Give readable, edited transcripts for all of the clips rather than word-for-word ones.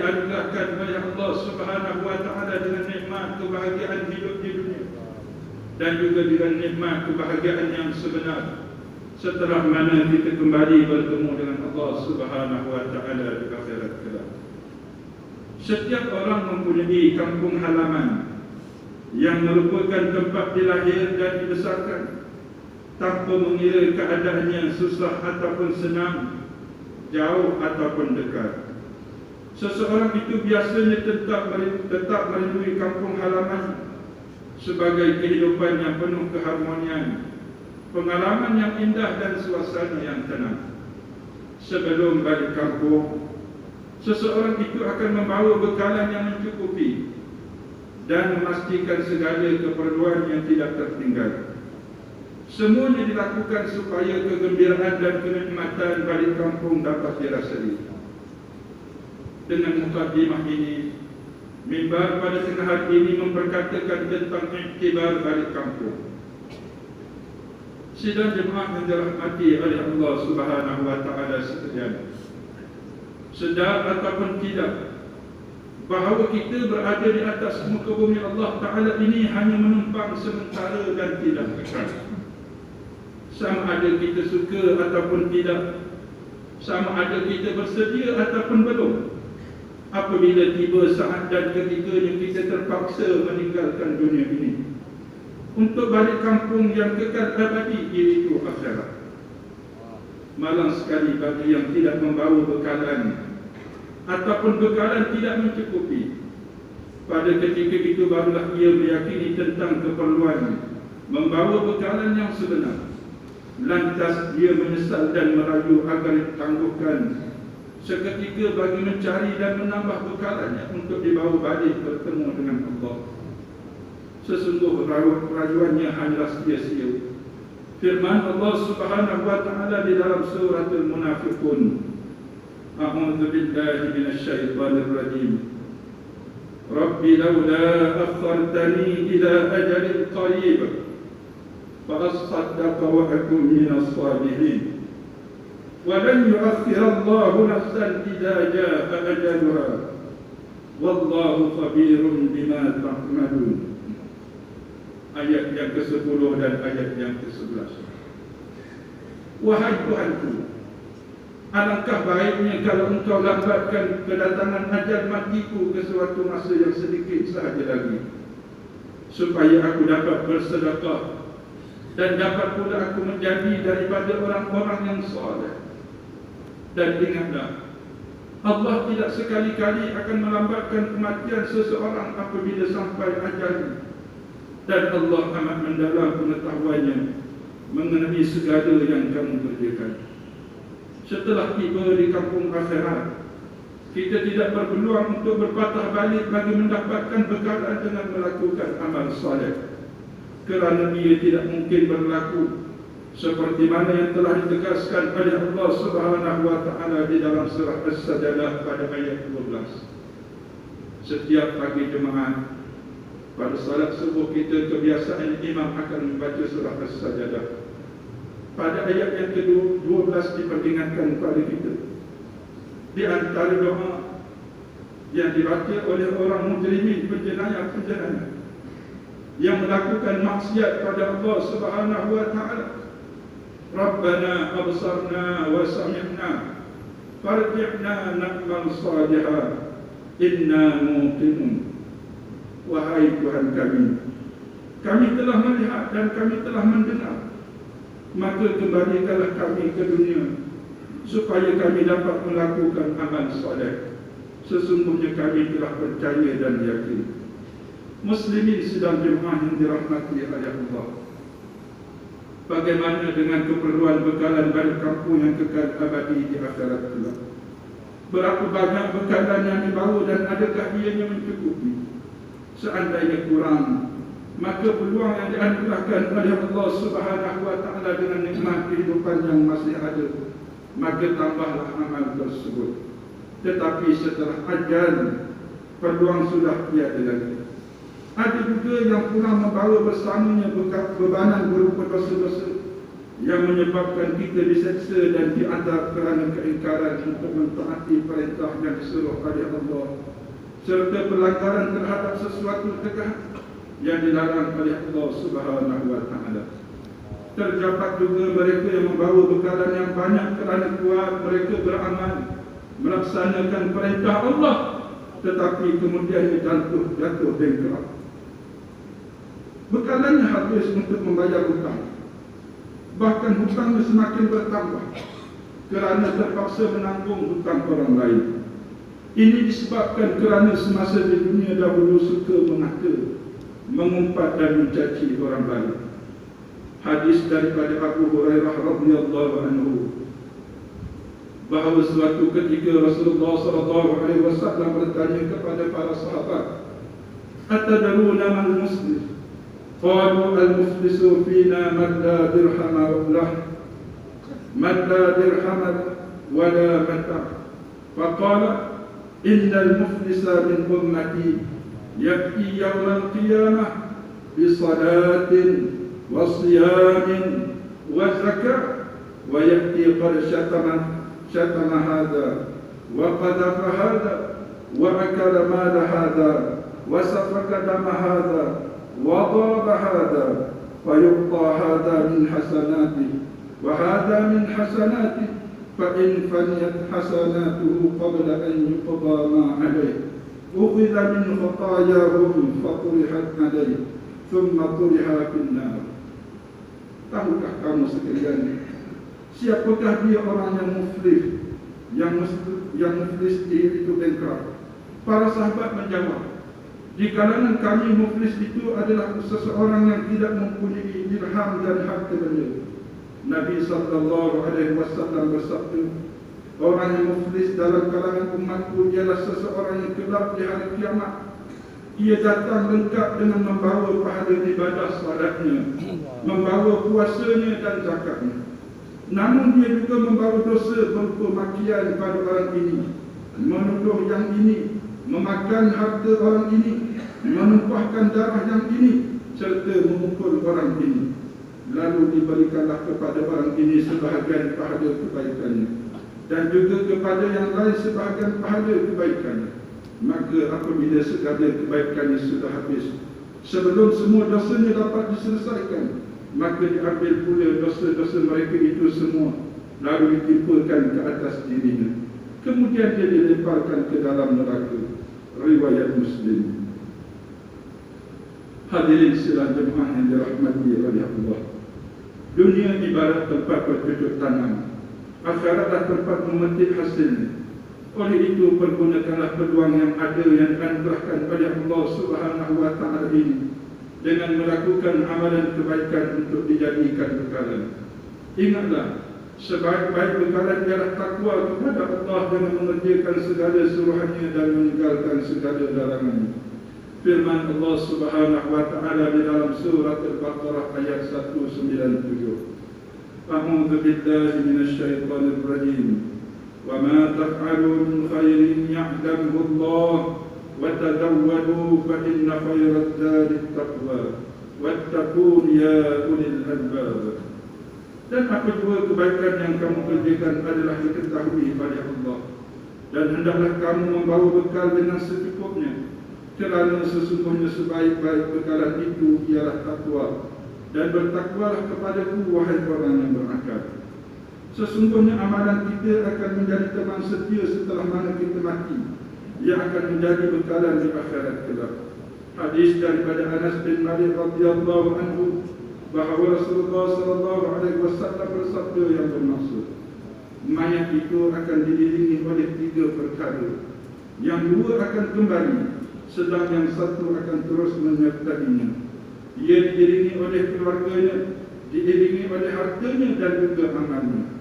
dianugerahkan oleh Allah Subhanahu wa taala dengan nikmat kebahagiaan hidup di dunia dan juga dengan nikmat kebahagiaan yang sebenar setelah mana kita kembali bertemu dengan Allah Subhanahu wa taala di akhirat kelak. Setiap orang mempunyai kampung halaman yang merupakan tempat dilahir dan dibesarkan tanpa mengira keadaannya susah ataupun senang, jauh ataupun dekat. Seseorang itu biasanya tetap merindui kampung halaman sebagai kehidupan yang penuh keharmonian, pengalaman yang indah dan suasana yang tenang. Sebelum balik kampung, seseorang itu akan membawa bekalan yang mencukupi dan memastikan segala keperluan yang tidak tertinggal. Semuanya dilakukan supaya kegembiraan dan kenikmatan balik kampung dapat dirasai. Dengan mukadimah ini, mimbar pada tengah hari ini memperkatakan tentang iktibar balik kampung. Sidang jemaah yang dirahmati oleh Allah Subhanahu wa taala sekalian, sedar ataupun tidak bahawa kita berada di atas muka bumi Allah Ta'ala ini hanya menumpang sementara dan tidak kekal. Sama ada kita suka ataupun tidak, sama ada kita bersedia ataupun belum, apabila tiba saat dan ketikanya kita terpaksa meninggalkan dunia ini untuk balik kampung yang kekal abadi, iaitu akhirat. Malang sekali bagi yang tidak membawa bekalan ataupun bekalan tidak mencukupi. Pada ketika itu barulah ia meyakini tentang keperluan membawa bekalan yang sebenar. Lantas dia menyesal dan merayu agar ditangguhkan seketika bagi mencari dan menambah bekalannya untuk dibawa balik bertemu dengan Allah. Sesungguh rayuannya hanyalah sia-sia. Firman Allah Subhanahu wa taala di dalam surah Al-Munafiqun, A'udzu billahi minasyaitonir rajim. Rabbi laula akhartani ila ajalin qarib fa asaddaqa wa akun minas salihin. Wa lan yu'akhkhira Allahu nafsan idza jaa'a ajaluha. Wallahu khabirun bima ta'malun. Ayat yang ke-10 dan ayat yang ke-11. Wahai Tuhanku, alangkah baiknya kalau engkau lambatkan kedatangan ajal matiku ke suatu masa yang sedikit sahaja lagi, supaya aku dapat bersedekah dan dapat pula aku menjadi daripada orang-orang yang saleh. Dan ingatlah, Allah tidak sekali-kali akan melambatkan kematian seseorang apabila sampai ajalnya, dan Allah amat mendalam pengetahuannya mengenai segala yang kamu kerjakan. Setelah tiba di kampung akhirat, kita tidak berpeluang untuk berpatah balik bagi mendapatkan bekalan dengan melakukan amal saleh, kerana ia tidak mungkin berlaku seperti mana yang telah ditegaskan oleh Allah Subhanahu wa taala di dalam surah As-Sajdah pada ayat 12. Setiap pagi jemaah pada salat subuh kita kebiasaan imam akan membaca surah As-Sajdah. Pada ayat yang ke-12 diperingatkan kepada kita, di antara doa yang dibaca oleh orang mujrimin, penjenayah-penjenayah yang melakukan maksiat pada Allah Subhanahu wa taala, Rabbana absarna wa sami'na farji'na na'mal salihah inna muqinun. Wahai Tuhan kami telah melihat dan kami telah mendengar, maka kembalikanlah kami ke dunia supaya kami dapat melakukan amal soleh. Sesungguhnya kami telah percaya dan yakin. Muslimin sidang jemaah yang dirahmati oleh Allah, bagaimana dengan keperluan bekalan balik kampung yang kekal abadi di akhirat kelak? Berapa banyak bekalan yang dibawa dan adakah ianya mencukupi? Seandainya kurang, maka peluang yang dianugerahkan oleh Allah Subhanahu wa taala dengan nikmat kehidupan yang masih ada, maka tambahlah amal tersebut. Tetapi setelah ajal, peluang sudah tiada lagi. Ada juga yang kurang membawa bersamanya bebanan berupa dosa-dosa, yang menyebabkan kita diseksa dan diadab kerana keingkaran untuk mentaati perintah yang disuruh oleh Allah, serta pelanggaran terhadap sesuatu yang dilarang oleh Allah Subhanahu wa Ta'ala. Terdapat juga mereka yang membawa bekalan yang banyak kerana kuat mereka beramal melaksanakan perintah Allah, tetapi kemudian jatuh bankrupt. Bekalannya habis untuk membayar hutang, bahkan hutangnya semakin bertambah kerana terpaksa menanggung hutang orang lain. Ini disebabkan kerana semasa di dunia dahulu suka mengata, mengumpat dan mencaci orang lain. Hadis daripada Abu Hurairah radhiyallahu anhu bahawa suatu ketika Rasulullah SAW bertanya kepada para sahabat, "Atadruna man muslim?" Qalu al-muflisu fina man la dirham wa la mata'. Faqala inna al-muflisa min ummati ya'ti yawm al-qiyamah bi salatin wa siyamin wa zakah wa ya'ti qad syatama hadha wa qadhafa hadha wa akala mala hadha wa safaka dama hadha وضرب هذا فيعطى هذا من حسناته وهذا من حسناته فإن فنيت حسناته قبل أن يقضى ما عليه أخذ من خطاياهم فطرحت عليه ثم طرح في النار. Tahukah kamu sekalian, siapakah dia orang yang muflis, yang muflis itu bankrupt? Para sahabat menjawab, di kalangan kami muflis itu adalah seseorang yang tidak mempunyai dirham dan harta benda. Nabi SAW bersabda, orang yang muflis dalam kalangan umatku ialah seseorang yang kelak di hari kiamat. Ia datang lengkap dengan membawa pahala ibadah salatnya, membawa puasanya dan zakatnya. Namun dia juga membawa dosa berupa makian pada orang ini, menuduh yang ini, memakan harta orang ini, menumpahkan darah yang ini, serta memukul orang ini. Lalu diberikanlah kepada orang ini sebahagian pahala kebaikannya, dan juga kepada yang lain sebahagian pahala kebaikannya. Maka apabila segala kebaikannya sudah habis, sebelum semua dosanya dapat diselesaikan, maka diambil pula dosa-dosa mereka itu semua, lalu ditimpakan ke atas dirinya. Kemudian dia dilemparkan ke dalam neraka. Riwayat Muslim. Hadirin sekalian jemaah yang dirahmati oleh Allah, dunia ibarat tempat bercocok tanam, akhiratlah tempat memetik hasilnya. Oleh itu pergunakanlah peluang yang ada yang dianugerahkan oleh Allah Subhanahu wa Ta'ala ini dengan melakukan amalan kebaikan untuk dijadikan bekalan. Ingatlah, sebaik-baik bekalan ialah takwa kepada Allah dengan mengerjakan segala suruhannya dan meninggalkan segala larangannya. Firman Allah Subhanahu wa Ta'ala di dalam surah Al-Baqarah ayat 197. A'udzu billahi minasyaitonir rajim. Wa ma taf'alu min khairin ya'lamhu Allah wa tazawwadu fa inna khairaz zadi at-taqwa wattaqun ya ulil albab. Dan apa jua kebaikan yang kamu kerjakan adalah diketahui oleh Allah. Dan hendaklah kamu membawa bekal dengan secukupnya, kerana sesungguhnya sebaik-baik bekalan itu ialah takwa. Dan bertakwalah kepadaku, wahai orang yang berakal. Sesungguhnya amalan kita akan menjadi teman setia setelah mana kita mati, yang akan menjadi bekalan di akhirat kelak. Hadis daripada Anas bin Malik radhiyallahu anhu bahawa Rasulullah SAW bersabda yang bermaksud, mayat itu akan diiringi oleh 3 perkara. Yang 2 akan kembali, sedang yang 1 akan terus menyertainya. Ia diiringi oleh keluarganya, diiringi oleh hartanya dan juga amalnya.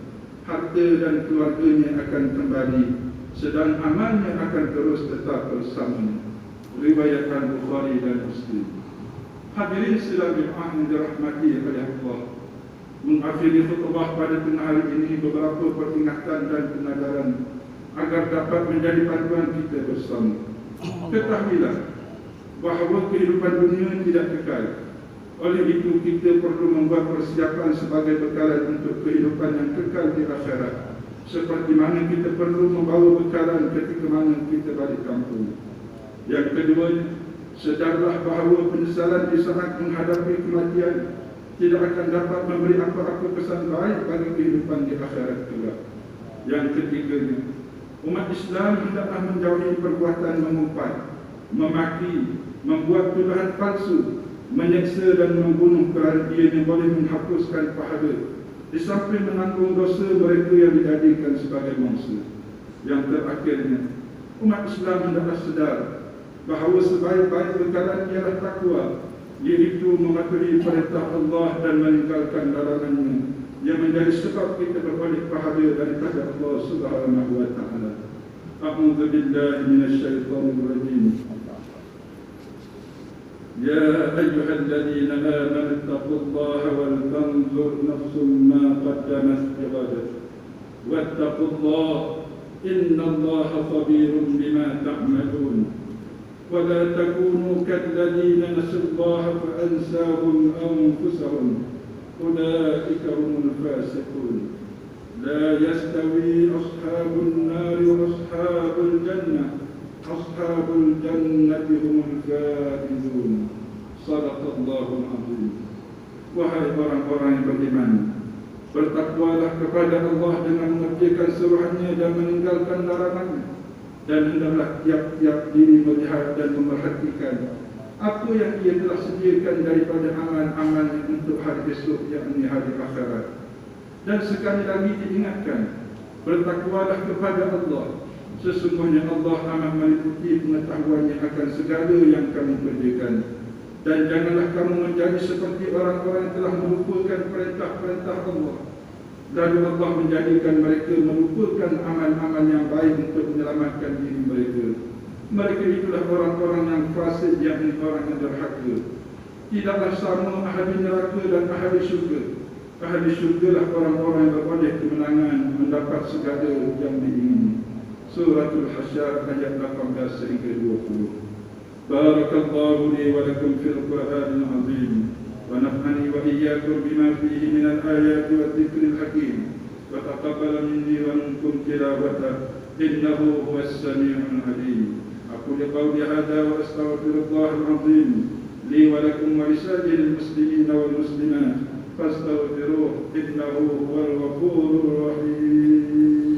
Harta dan keluarganya akan kembali, sedang amalnya akan terus tetap bersamanya. Riwayat Al-Bukhari dan Muslim. Hadirin sekalian jemaah yang dirahmati oleh Allah, mengakhiri khutbah pada tengah hari ini beberapa peringatan dan pengajaran agar dapat menjadi panduan kita bersama. Ketahuilah bahawa kehidupan dunia tidak kekal. Oleh itu kita perlu membuat persiapan sebagai bekalan untuk kehidupan yang kekal di akhirat, seperti mana kita perlu membawa bekalan ketika mana kita balik kampung. Yang kedua, sedarlah bahawa penyesalan di saat menghadapi kematian tidak akan dapat memberi apa-apa kesan baik bagi kehidupan di akhirat kelak. Yang ketiganya, umat Islam hendaklah menjauhi perbuatan mengumpat, memaki, membuat tuduhan palsu, menyeksa dan membunuh kerana ianya boleh menghapuskan pahala, di samping menanggung dosa mereka yang dijadikan sebagai mangsa. Yang terakhirnya, umat Islam hendaklah sedar bahawa sebaik-baik bekalan ialah takwa, iaitu mematuhi perintah Allah dan meninggalkan larangannya, yang menjadi sebab kita beroleh pahala daripada Allah Subhanahu wa taala. A'udzu billahi minasyaitonir rajim. يا أيها الذين آمنوا اتقوا الله ولتنظر نفس ما قدمت لغد واتقوا الله إن الله خبير بما تعملون ولا تكونوا كالذين نسوا الله فأنساهم أنفسهم أولئك هم الفاسقون لا يستوي أصحاب النار وأصحاب الجنة أصحاب الجنة هم الفائزون. صدق الله العظيم. Wahai orang-orang yang beriman, bertakwalah kepada Allah dengan mengerjakan suruhannya dan meninggalkan larangannya, dan hendaklah tiap-tiap diri melihat dan memerhatikan apa yang ia telah sediakan daripada amal-amal untuk hari esok, yakni hari akhirat. Dan sekali lagi diingatkan, bertakwalah kepada Allah. Sesungguhnya Allah amat meliputi pengetahuannya akan segala yang kamu kerjakan. Dan janganlah kamu menjadi seperti orang-orang yang telah melupakan perintah-perintah Allah, lalu Allah menjadikan mereka melupakan amal-amal yang baik untuk menyelamatkan diri mereka. Mereka itulah orang-orang yang fasik, yakni orang yang derhaka. Tidaklah sama ahli neraka dan ahli syurga. Ahli syurga lah orang-orang yang beroleh kemenangan, mendapat segala yang diingini. Suratul Hasyr ayat 18 hingga 20. Barakallahu li wa lakum fil Qur'anil azim, wa naf'ani wa iyyakum bima fihi min al-ayati wa dhikril hakim, wa taqabbal minni wa minkum tilawatahu innahu huwas sami'ul alim. Aqulu qawli hadha wa astaghfirullahal azim li wa lakum wa lisa'iril muslimin wal muslimat fastaghfiruhu innahu huwal ghafurur rahim.